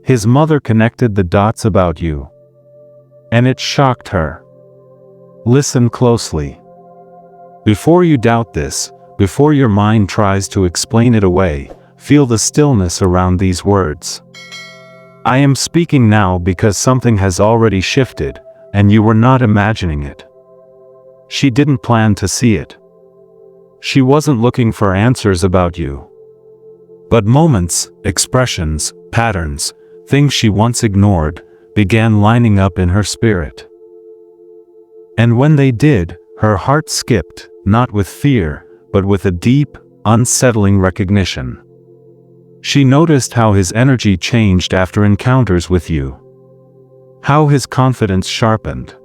His mother connected the dots about you. And it shocked her. Listen closely. Before you doubt this, before your mind tries to explain it away, feel the stillness around these words. I am speaking now because something has already shifted, and you were not imagining it. She didn't plan to see it. She wasn't looking for answers about you. But moments, expressions, patterns, things she once ignored, began lining up in her spirit. And when they did, her heart skipped, not with fear, but with a deep, unsettling recognition. She noticed how his energy changed after encounters with you. How his confidence sharpened.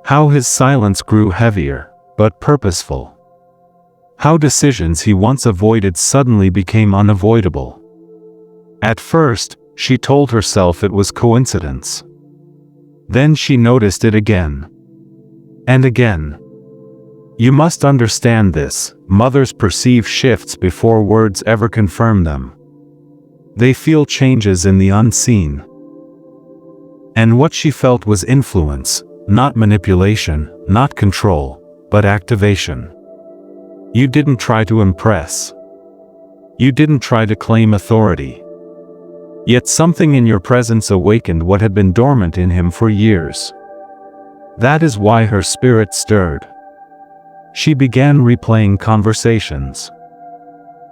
How his silence grew heavier, but purposeful. How decisions he once avoided suddenly became unavoidable. At first, she told herself it was coincidence. Then she noticed it again. And again. You must understand this: mothers perceive shifts before words ever confirm them. They feel changes in the unseen. And what she felt was influence, not manipulation, not control, but activation. You didn't try to impress. You didn't try to claim authority. Yet something in your presence awakened what had been dormant in him for years. That is why her spirit stirred. She began replaying conversations.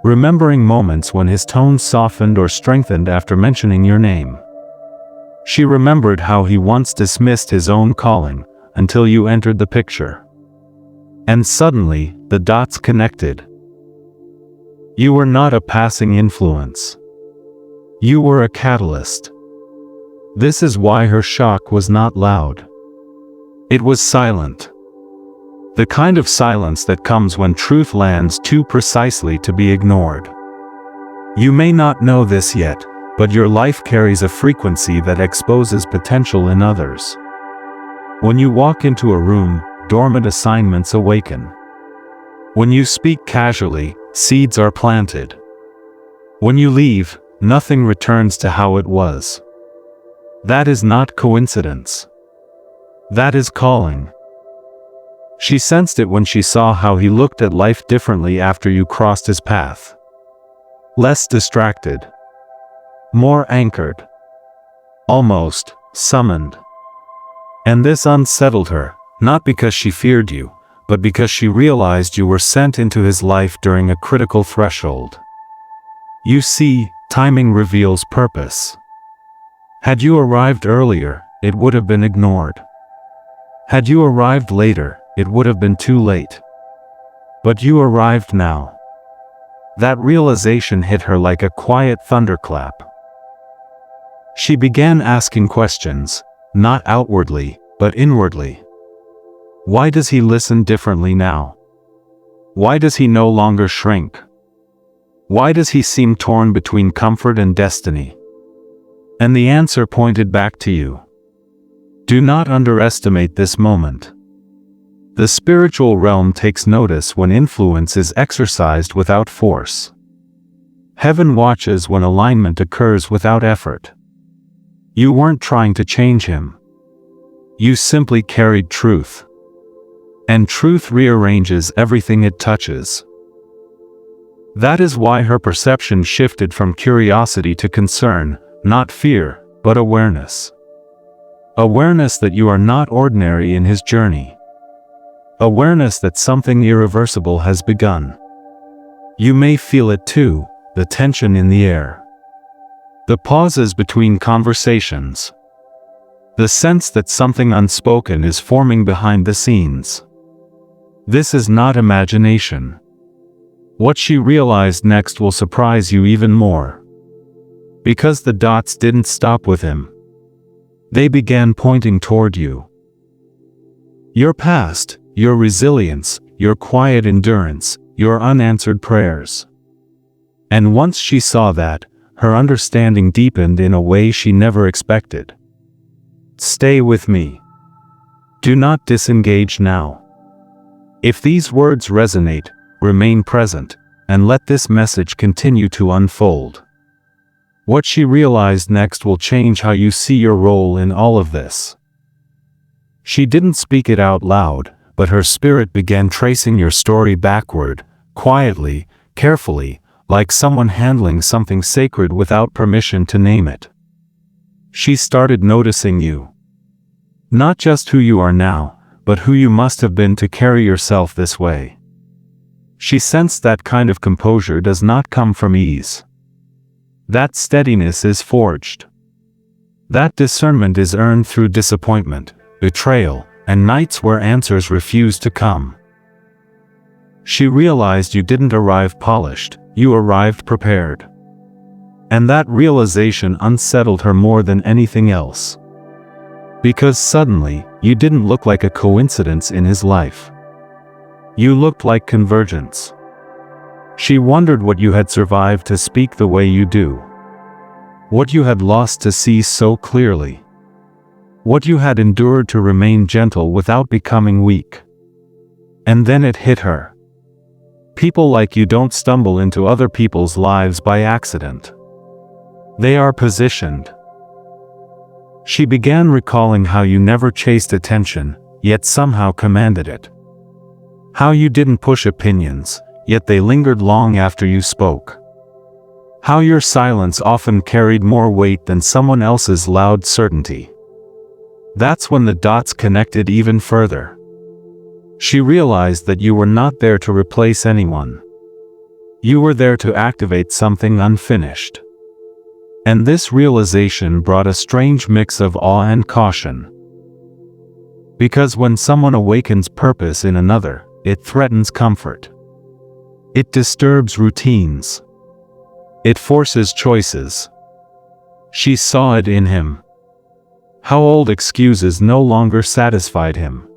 Remembering moments when his tone softened or strengthened after mentioning your name. She remembered how he once dismissed his own calling, until you entered the picture. And suddenly, the dots connected. You were not a passing influence. You were a catalyst. This is why her shock was not loud. It was silent. The kind of silence that comes when truth lands too precisely to be ignored. You may not know this yet, but your life carries a frequency that exposes potential in others. When you walk into a room, dormant assignments awaken. When you speak casually, seeds are planted. When you leave, nothing returns to how it was. That is not coincidence. That is calling. She sensed it when she saw how he looked at life differently after you crossed his path. Less distracted. More anchored. Almost summoned. And this unsettled her, not because she feared you, but because she realized you were sent into his life during a critical threshold. You see, timing reveals purpose. Had you arrived earlier, it would have been ignored. Had you arrived later, it would have been too late. But you arrived now. That realization hit her like a quiet thunderclap. She began asking questions, not outwardly, but inwardly. Why does he listen differently now? Why does he no longer shrink? Why does he seem torn between comfort and destiny? And the answer pointed back to you. Do not underestimate this moment. The spiritual realm takes notice when influence is exercised without force. Heaven watches when alignment occurs without effort. You weren't trying to change him. You simply carried truth. And truth rearranges everything it touches. That is why her perception shifted from curiosity to concern, not fear, but awareness. Awareness that you are not ordinary in his journey. Awareness that something irreversible has begun. You may feel it too, the tension in the air. The pauses between conversations. The sense that something unspoken is forming behind the scenes. This is not imagination. What she realized next will surprise you even more. Because the dots didn't stop with him. They began pointing toward you. Your past, your resilience, your quiet endurance, your unanswered prayers. And once she saw that, her understanding deepened in a way she never expected. Stay with me. Do not disengage now. If these words resonate, remain present, and let this message continue to unfold. What she realized next will change how you see your role in all of this. She didn't speak it out loud, but her spirit began tracing your story backward, quietly, carefully, like someone handling something sacred without permission to name it. She started noticing you. Not just who you are now, but who you must have been to carry yourself this way. She sensed that kind of composure does not come from ease. That steadiness is forged. That discernment is earned through disappointment, betrayal, and nights where answers refuse to come. She realized you didn't arrive polished, you arrived prepared. And that realization unsettled her more than anything else. Because suddenly, you didn't look like a coincidence in his life. You looked like convergence. She wondered what you had survived to speak the way you do. What you had lost to see so clearly. What you had endured to remain gentle without becoming weak. And then it hit her. People like you don't stumble into other people's lives by accident. They are positioned. She began recalling how you never chased attention, yet somehow commanded it. How you didn't push opinions, yet they lingered long after you spoke. How your silence often carried more weight than someone else's loud certainty. That's when the dots connected even further. She realized that you were not there to replace anyone. You were there to activate something unfinished. And this realization brought a strange mix of awe and caution. Because when someone awakens purpose in another, it threatens comfort. It disturbs routines. It forces choices. She saw it in him. How old excuses no longer satisfied him.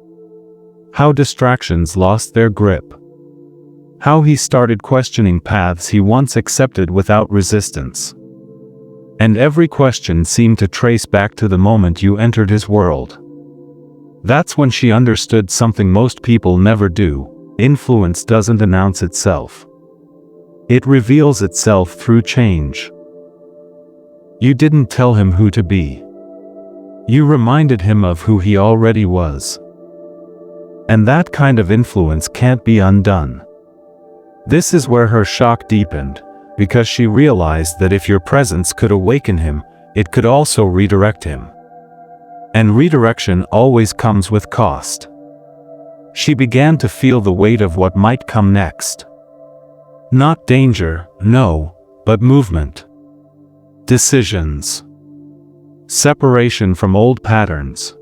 How distractions lost their grip. How he started questioning paths he once accepted without resistance. And every question seemed to trace back to the moment you entered his world. That's when she understood something most people never do: influence doesn't announce itself. It reveals itself through change. You didn't tell him who to be. You reminded him of who he already was. And that kind of influence can't be undone. This is where her shock deepened, because she realized that if your presence could awaken him, it could also redirect him. And redirection always comes with cost. She began to feel the weight of what might come next. Not danger, no, but movement. Decisions. Separation from old patterns.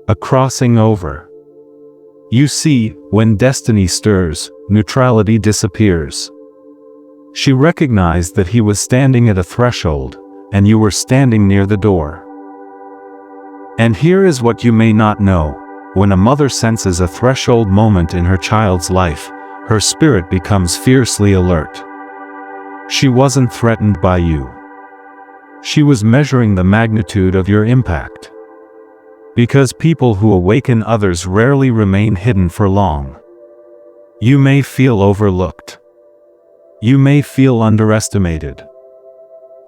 A crossing over. You see, when destiny stirs, neutrality disappears. She recognized that he was standing at a threshold, and you were standing near the door. And here is what you may not know: when a mother senses a threshold moment in her child's life, her spirit becomes fiercely alert. She wasn't threatened by you. She was measuring the magnitude of your impact. Because people who awaken others rarely remain hidden for long. You may feel overlooked. You may feel underestimated.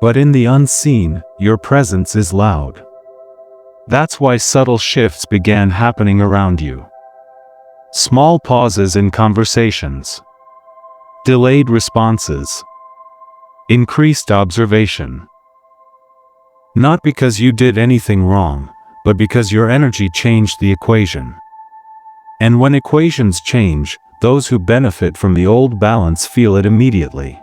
But in the unseen, your presence is loud. That's why subtle shifts began happening around you. Small pauses in conversations. Delayed responses. Increased observation. Not because you did anything wrong, but because your energy changed the equation. And when equations change, those who benefit from the old balance feel it immediately.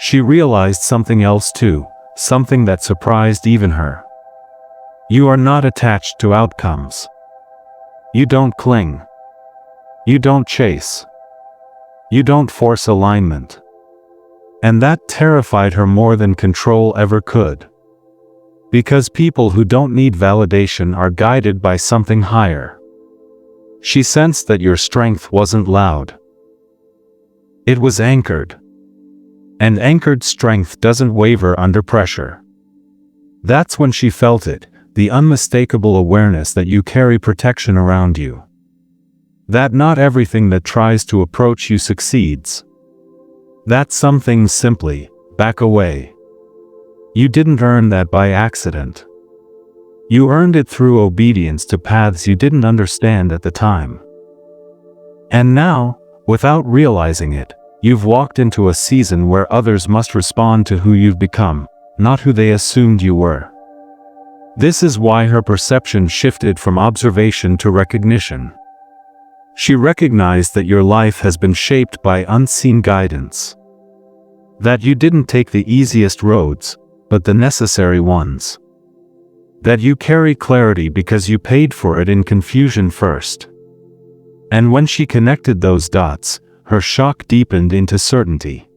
She realized something else too, something that surprised even her. You are not attached to outcomes. You don't cling. You don't chase. You don't force alignment. And that terrified her more than control ever could. Because people who don't need validation are guided by something higher. She sensed that your strength wasn't loud. It was anchored. And anchored strength doesn't waver under pressure. That's when she felt it, the unmistakable awareness that you carry protection around you. That not everything that tries to approach you succeeds. That some things simply back away. You didn't earn that by accident. You earned it through obedience to paths you didn't understand at the time. And now, without realizing it, you've walked into a season where others must respond to who you've become, not who they assumed you were. This is why her perception shifted from observation to recognition. She recognized that your life has been shaped by unseen guidance. That you didn't take the easiest roads, but the necessary ones. That you carry clarity because you paid for it in confusion first. And when she connected those dots, her shock deepened into certainty.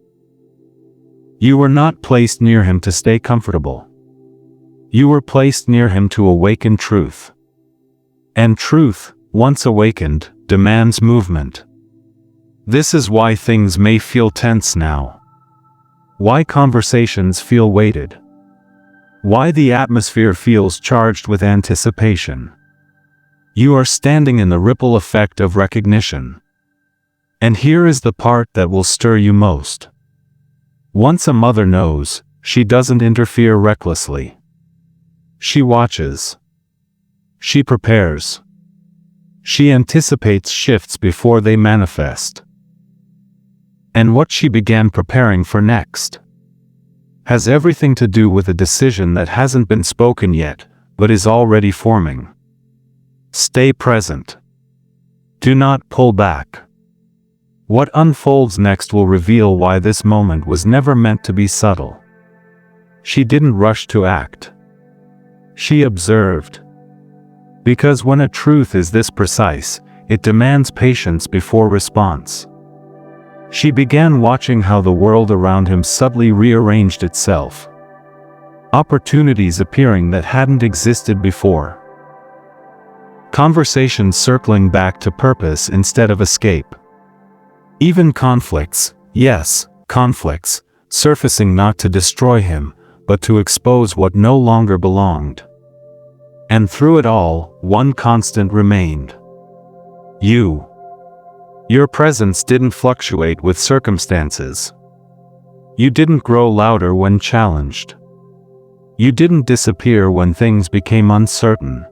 You were not placed near him to stay comfortable. You were placed near him to awaken truth. And truth, once awakened, demands movement. This is why things may feel tense now. Why conversations feel weighted. Why the atmosphere feels charged with anticipation. You are standing in the ripple effect of recognition. And here is the part that will stir you most. Once a mother knows, she doesn't interfere recklessly. She watches. She prepares. She anticipates shifts before they manifest. And what she began preparing for next has everything to do with a decision that hasn't been spoken yet, but is already forming. Stay present. Do not pull back. What unfolds next will reveal why this moment was never meant to be subtle. She didn't rush to act. She observed. Because when a truth is this precise, it demands patience before response. She began watching how the world around him subtly rearranged itself. Opportunities appearing that hadn't existed before. Conversations circling back to purpose instead of escape. Even conflicts, yes, conflicts, surfacing not to destroy him, but to expose what no longer belonged. And through it all, one constant remained. You. Your presence didn't fluctuate with circumstances. You didn't grow louder when challenged. You didn't disappear when things became uncertain.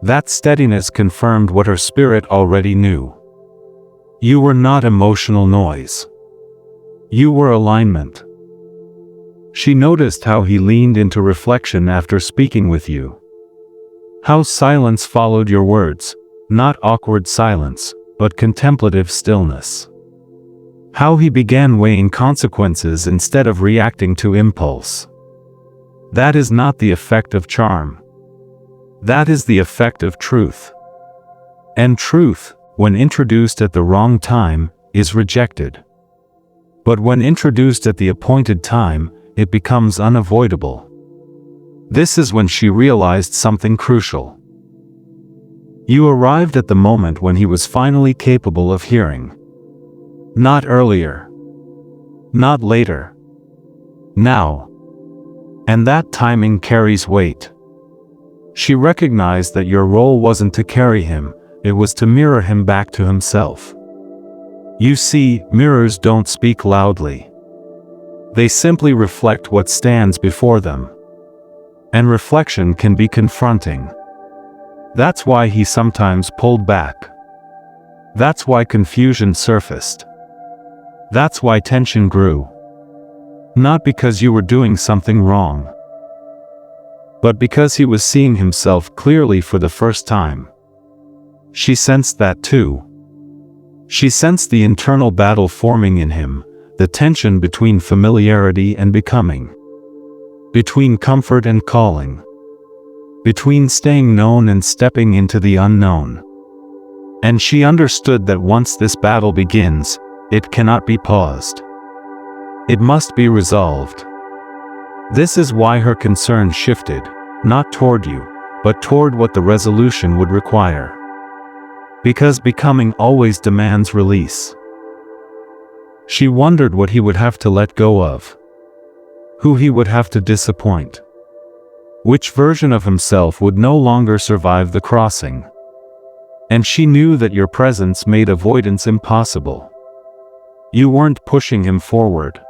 That steadiness confirmed what her spirit already knew. You were not emotional noise. You were alignment. She noticed how he leaned into reflection after speaking with you. How silence followed your words, not awkward silence, but contemplative stillness. How he began weighing consequences instead of reacting to impulse. That is not the effect of charm. That is the effect of truth. And truth, when introduced at the wrong time, is rejected. But when introduced at the appointed time, it becomes unavoidable. This is when she realized something crucial. You arrived at the moment when he was finally capable of hearing. Not earlier. Not later. Now. And that timing carries weight. She recognized that your role wasn't to carry him, it was to mirror him back to himself. You see, mirrors don't speak loudly. They simply reflect what stands before them. And reflection can be confronting. That's why he sometimes pulled back. That's why confusion surfaced. That's why tension grew. Not because you were doing something wrong, but because he was seeing himself clearly for the first time. She sensed that too. She sensed the internal battle forming in him, the tension between familiarity and becoming. Between comfort and calling. Between staying known and stepping into the unknown. And she understood that once this battle begins, it cannot be paused. It must be resolved. This is why her concern shifted, not toward you, but toward what the resolution would require. Because becoming always demands release. She wondered what he would have to let go of. Who he would have to disappoint. Which version of himself would no longer survive the crossing. And she knew that your presence made avoidance impossible. You weren't pushing him forward.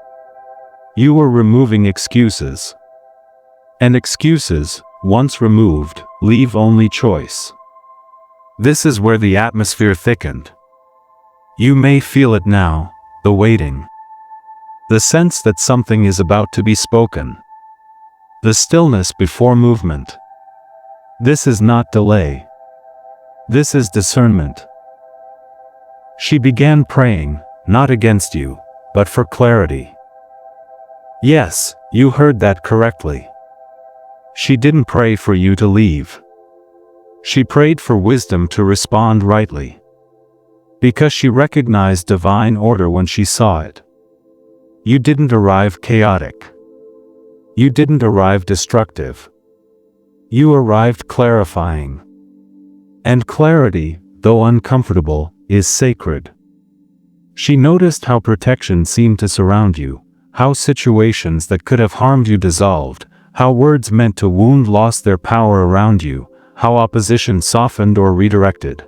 You were removing excuses. And excuses, once removed, leave only choice. This is where the atmosphere thickened. You may feel it now, the waiting. The sense that something is about to be spoken. The stillness before movement. This is not delay. This is discernment. She began praying, not against you, but for clarity. Yes, you heard that correctly. She didn't pray for you to leave. She prayed for wisdom to respond rightly. Because she recognized divine order when she saw it. You didn't arrive chaotic. You didn't arrive destructive. You arrived clarifying. And clarity, though uncomfortable, is sacred. She noticed how protection seemed to surround you, how situations that could have harmed you dissolved, how words meant to wound lost their power around you, how opposition softened or redirected.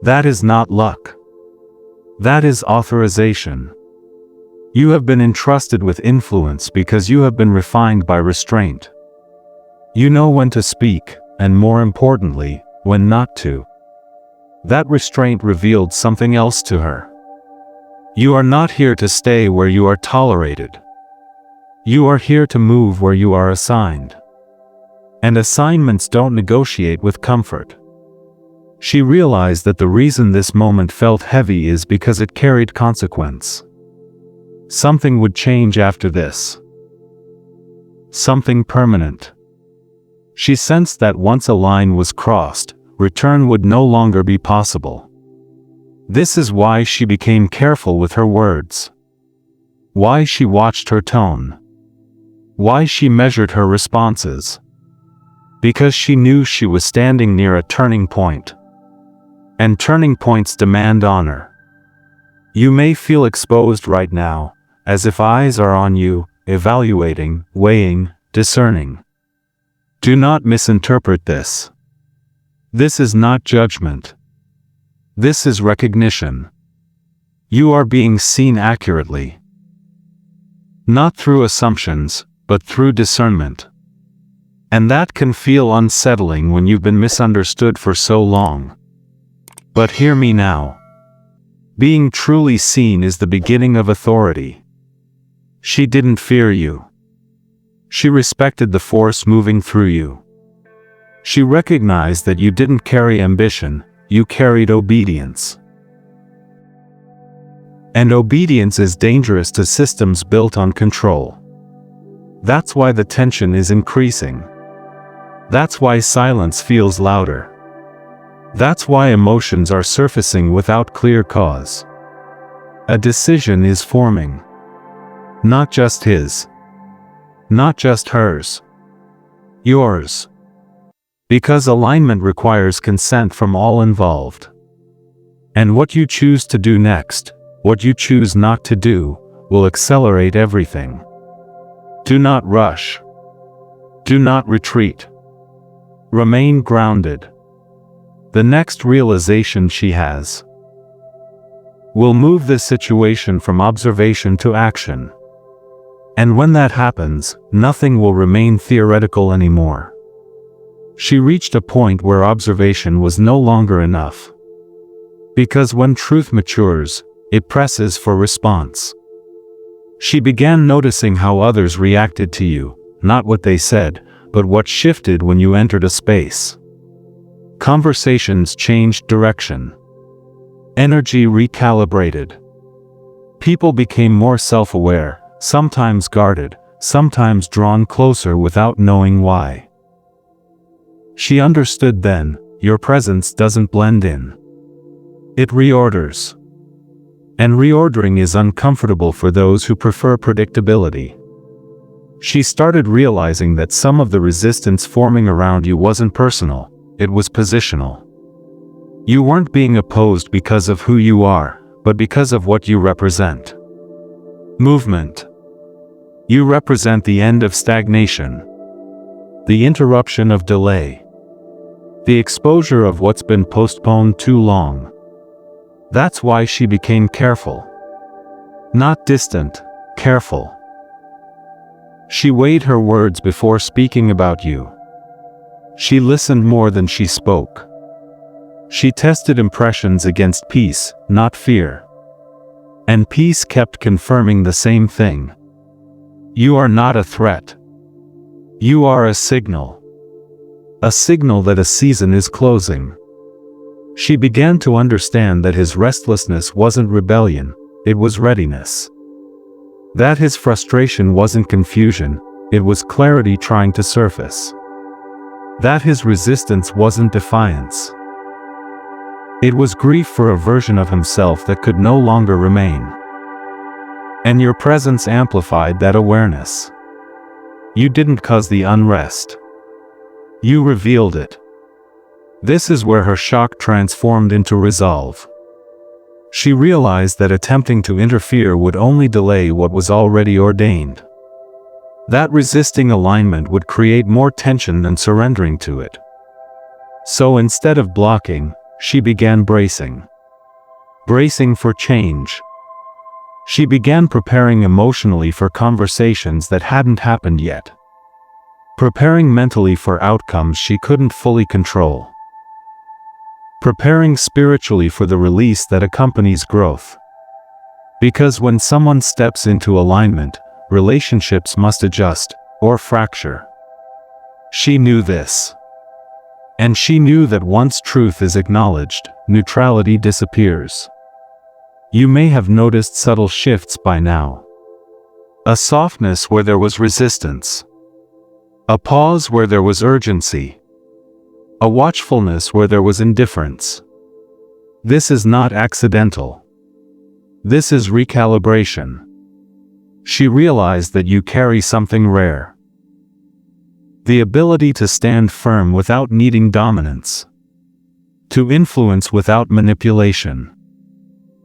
That is not luck. That is authorization. You have been entrusted with influence because you have been refined by restraint. You know when to speak, and more importantly, when not to. That restraint revealed something else to her. You are not here to stay where you are tolerated. You are here to move where you are assigned. And assignments don't negotiate with comfort. She realized that the reason this moment felt heavy is because it carried consequence. Something would change after this. Something permanent. She sensed that once a line was crossed, return would no longer be possible. This is why she became careful with her words. Why she watched her tone. Why she measured her responses. Because she knew she was standing near a turning point. And turning points demand honor. You may feel exposed right now, as if eyes are on you, evaluating, weighing, discerning. Do not misinterpret this. This is not judgment. This is recognition. You are being seen accurately. Not through assumptions, but through discernment. And that can feel unsettling when you've been misunderstood for so long. But hear me now. Being truly seen is the beginning of authority. She didn't fear you. She respected the force moving through you. She recognized that you didn't carry ambition, you carried obedience. And obedience is dangerous to systems built on control. That's why the tension is increasing. That's why silence feels louder. That's why emotions are surfacing without clear cause. A decision is forming. Not just his. Not just hers. Yours. Because alignment requires consent from all involved. And what you choose to do next, what you choose not to do, will accelerate everything. Do not rush. Do not retreat. Remain grounded. The next realization she has will move this situation from observation to action. And when that happens, nothing will remain theoretical anymore. She reached a point where observation was no longer enough. Because when truth matures, it presses for response. She began noticing how others reacted to you, not what they said, but what shifted when you entered a space. Conversations changed direction. Energy recalibrated. People became more self-aware, sometimes guarded, sometimes drawn closer without knowing why. She understood then, your presence doesn't blend in. It reorders. And reordering is uncomfortable for those who prefer predictability. She started realizing that some of the resistance forming around you wasn't personal, it was positional. You weren't being opposed because of who you are, but because of what you represent. Movement. You represent the end of stagnation. The interruption of delay. The exposure of what's been postponed too long. That's why she became careful. Not distant, careful. She weighed her words before speaking about you. She listened more than she spoke. She tested impressions against peace, not fear. And peace kept confirming the same thing. You are not a threat. You are a signal. A signal that a season is closing. She began to understand that his restlessness wasn't rebellion, it was readiness. That his frustration wasn't confusion, it was clarity trying to surface. That his resistance wasn't defiance. It was grief for a version of himself that could no longer remain. And your presence amplified that awareness. You didn't cause the unrest. You revealed it. This is where her shock transformed into resolve. She realized that attempting to interfere would only delay what was already ordained. That resisting alignment would create more tension than surrendering to it. So instead of blocking, she began bracing. Bracing for change. She began preparing emotionally for conversations that hadn't happened yet. Preparing mentally for outcomes she couldn't fully control. Preparing spiritually for the release that accompanies growth. Because when someone steps into alignment, relationships must adjust, or fracture. She knew this. And she knew that once truth is acknowledged, neutrality disappears. You may have noticed subtle shifts by now. A softness where there was resistance. A pause where there was urgency. A watchfulness where there was indifference. This is not accidental. This is recalibration. She realized that you carry something rare. The ability to stand firm without needing dominance. To influence without manipulation.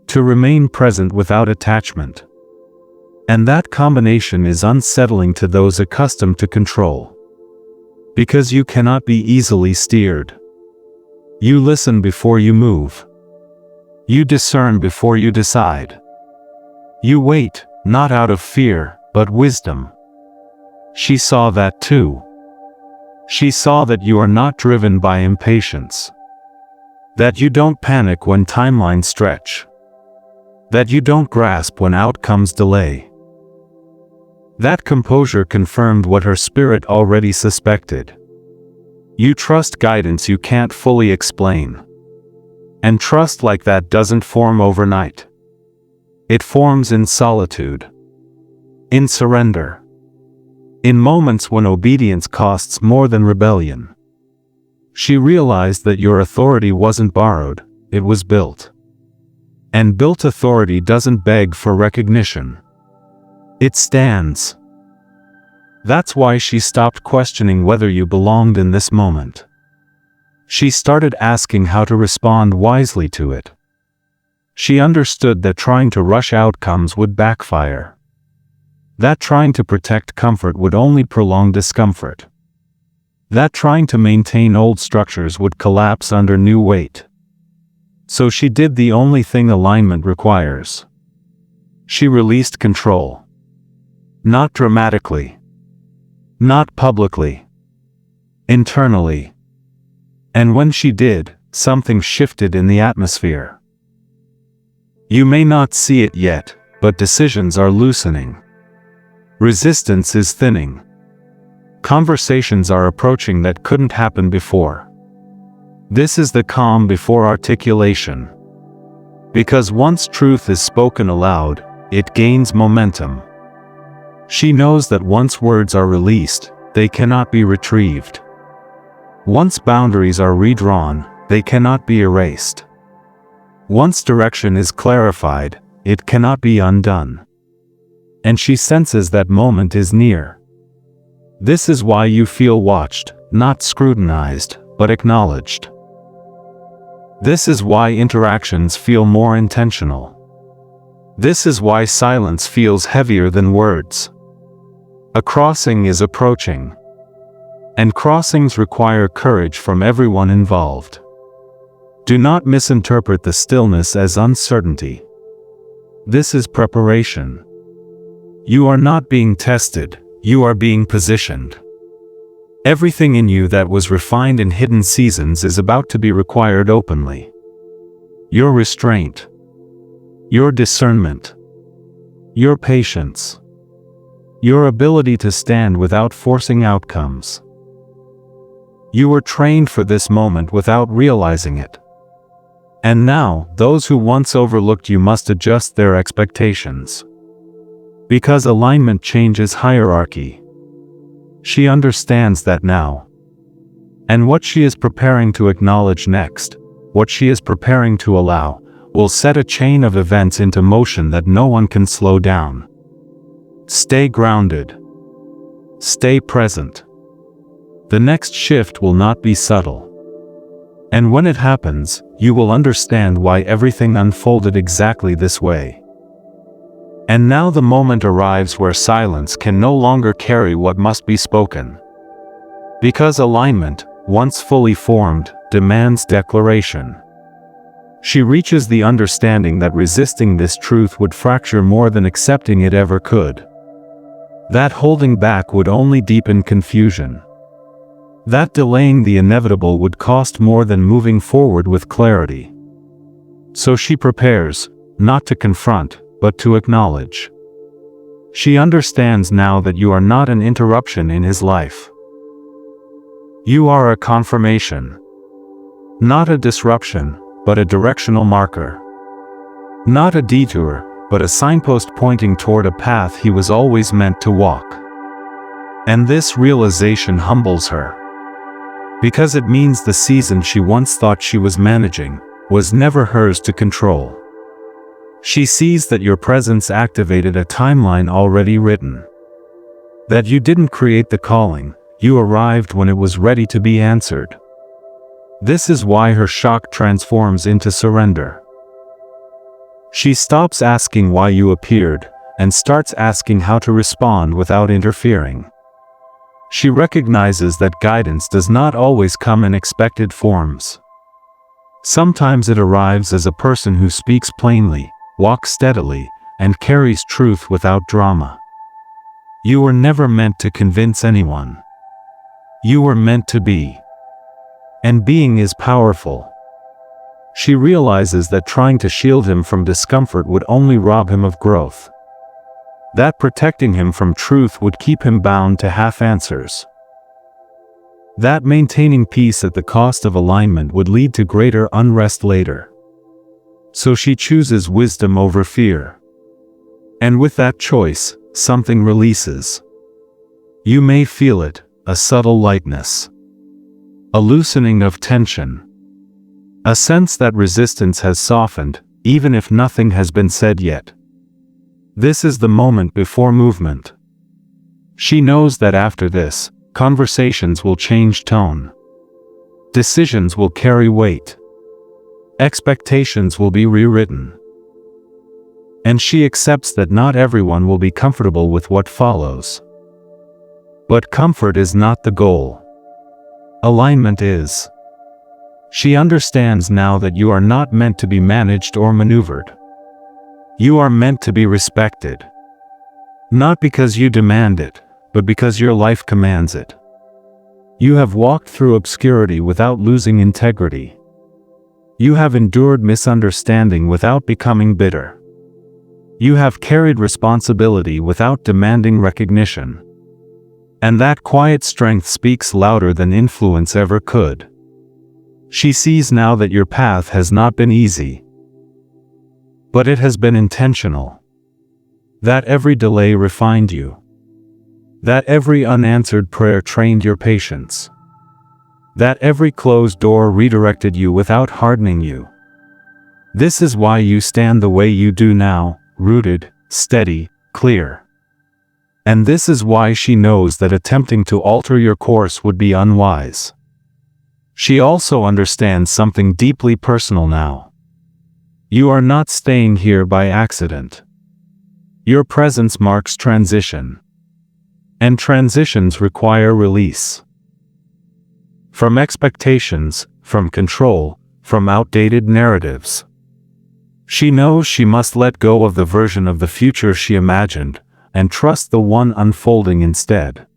To remain present without attachment. And that combination is unsettling to those accustomed to control. Because you cannot be easily steered. You listen before you move. You discern before you decide. You wait, not out of fear, but wisdom. She saw that too. She saw that you are not driven by impatience. That you don't panic when timelines stretch. That you don't grasp when outcomes delay. That composure confirmed what her spirit already suspected. You trust guidance you can't fully explain. And trust like that doesn't form overnight. It forms in solitude. In surrender. In moments when obedience costs more than rebellion. She realized that your authority wasn't borrowed, it was built. And built authority doesn't beg for recognition. It stands. That's why she stopped questioning whether you belonged in this moment. She started asking how to respond wisely to it. She understood that trying to rush outcomes would backfire. That trying to protect comfort would only prolong discomfort. That trying to maintain old structures would collapse under new weight. So she did the only thing alignment requires. She released control. Not dramatically. Not publicly. Internally. And when she did, something shifted in the atmosphere. You may not see it yet, but decisions are loosening. Resistance is thinning. Conversations are approaching that couldn't happen before. This is the calm before articulation. Because once truth is spoken aloud, it gains momentum. She knows that once words are released, they cannot be retrieved. Once boundaries are redrawn, they cannot be erased. Once direction is clarified, it cannot be undone. And she senses that moment is near. This is why you feel watched, not scrutinized, but acknowledged. This is why interactions feel more intentional. This is why silence feels heavier than words. A crossing is approaching. And crossings require courage from everyone involved. Do not misinterpret the stillness as uncertainty. This is preparation. You are not being tested, You are being positioned. Everything in you that was refined in hidden seasons is about to be required openly. Your restraint, your discernment, your patience, your ability to stand without forcing outcomes. You were trained for this moment without realizing it. And now, those who once overlooked you must adjust their expectations. Because alignment changes hierarchy. She understands that now. And what she is preparing to acknowledge next, what she is preparing to allow, will set a chain of events into motion that no one can slow down. Stay grounded. Stay present. The next shift will not be subtle. And when it happens, you will understand why everything unfolded exactly this way. And now the moment arrives where silence can no longer carry what must be spoken. Because alignment, once fully formed, demands declaration. She reaches the understanding that resisting this truth would fracture more than accepting it ever could. That holding back would only deepen confusion. That delaying the inevitable would cost more than moving forward with clarity. So she prepares, not to confront, but to acknowledge. She understands now that you are not an interruption in his life. You are a confirmation. Not a disruption, but a directional marker. Not a detour, but a signpost pointing toward a path he was always meant to walk. And this realization humbles her. Because it means the season she once thought she was managing was never hers to control. She sees that your presence activated a timeline already written. That you didn't create the calling, you arrived when it was ready to be answered. This is why her shock transforms into surrender. She stops asking why you appeared, and starts asking how to respond without interfering. She recognizes that guidance does not always come in expected forms. Sometimes it arrives as a person who speaks plainly, walks steadily, and carries truth without drama. You were never meant to convince anyone. You were meant to be. And being is powerful. She realizes that trying to shield him from discomfort would only rob him of growth. That protecting him from truth would keep him bound to half-answers. That maintaining peace at the cost of alignment would lead to greater unrest later. So she chooses wisdom over fear. And with that choice, something releases. You may feel it, a subtle lightness. A loosening of tension. A sense that resistance has softened, even if nothing has been said yet. This is the moment before movement. She knows that after this, conversations will change tone. Decisions will carry weight. Expectations will be rewritten. And she accepts that not everyone will be comfortable with what follows. But comfort is not the goal. Alignment is. She understands now that you are not meant to be managed or maneuvered. You are meant to be respected. Not because you demand it, but because your life commands it. You have walked through obscurity without losing integrity. You have endured misunderstanding without becoming bitter. You have carried responsibility without demanding recognition. And that quiet strength speaks louder than influence ever could. She sees now that your path has not been easy. But it has been intentional. That every delay refined you. That every unanswered prayer trained your patience. That every closed door redirected you without hardening you. This is why you stand the way you do now, rooted, steady, clear. And this is why she knows that attempting to alter your course would be unwise. She also understands something deeply personal now. You are not staying here by accident. Your presence marks transition. And transitions require release. From expectations, from control, from outdated narratives. She knows she must let go of the version of the future she imagined, and trust the one unfolding instead.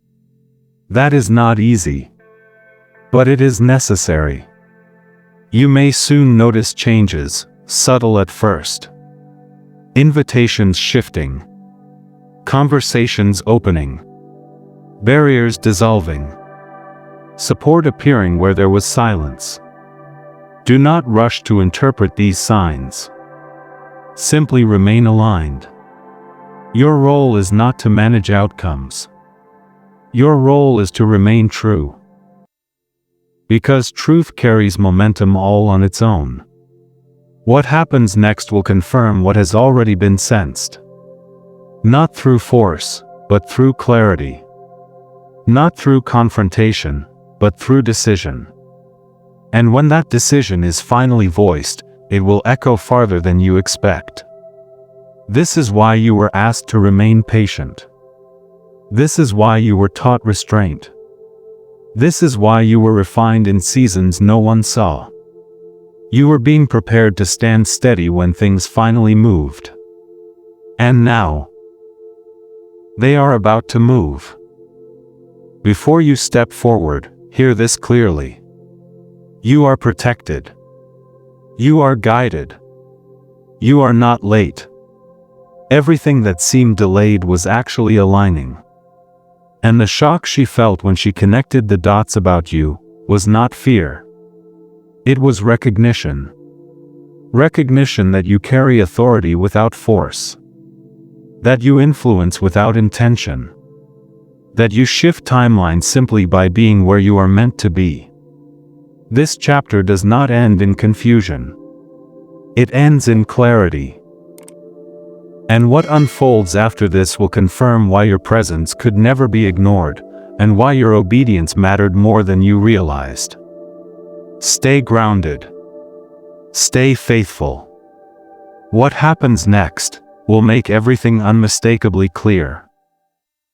That is not easy, but it is necessary. You may soon notice changes, subtle at first. Invitations shifting, conversations opening, barriers dissolving, support appearing where there was silence. Do not rush to interpret these signs. Simply remain aligned. Your role is not to manage outcomes. Your role is to remain true. Because truth carries momentum all on its own. What happens next will confirm what has already been sensed. Not through force, but through clarity. Not through confrontation, but through decision. And when that decision is finally voiced, it will echo farther than you expect. This is why you were asked to remain patient. This is why you were taught restraint. This is why you were refined in seasons no one saw. You were being prepared to stand steady when things finally moved. And now, they are about to move. Before you step forward, hear this clearly. You are protected. You are guided. You are not late. Everything that seemed delayed was actually aligning. And the shock she felt when she connected the dots about you was not fear. It was recognition. Recognition that you carry authority without force. That you influence without intention. That you shift timelines simply by being where you are meant to be. This chapter does not end in confusion. It ends in clarity. And what unfolds after this will confirm why your presence could never be ignored, and why your obedience mattered more than you realized. Stay grounded. Stay faithful. What happens next will make everything unmistakably clear.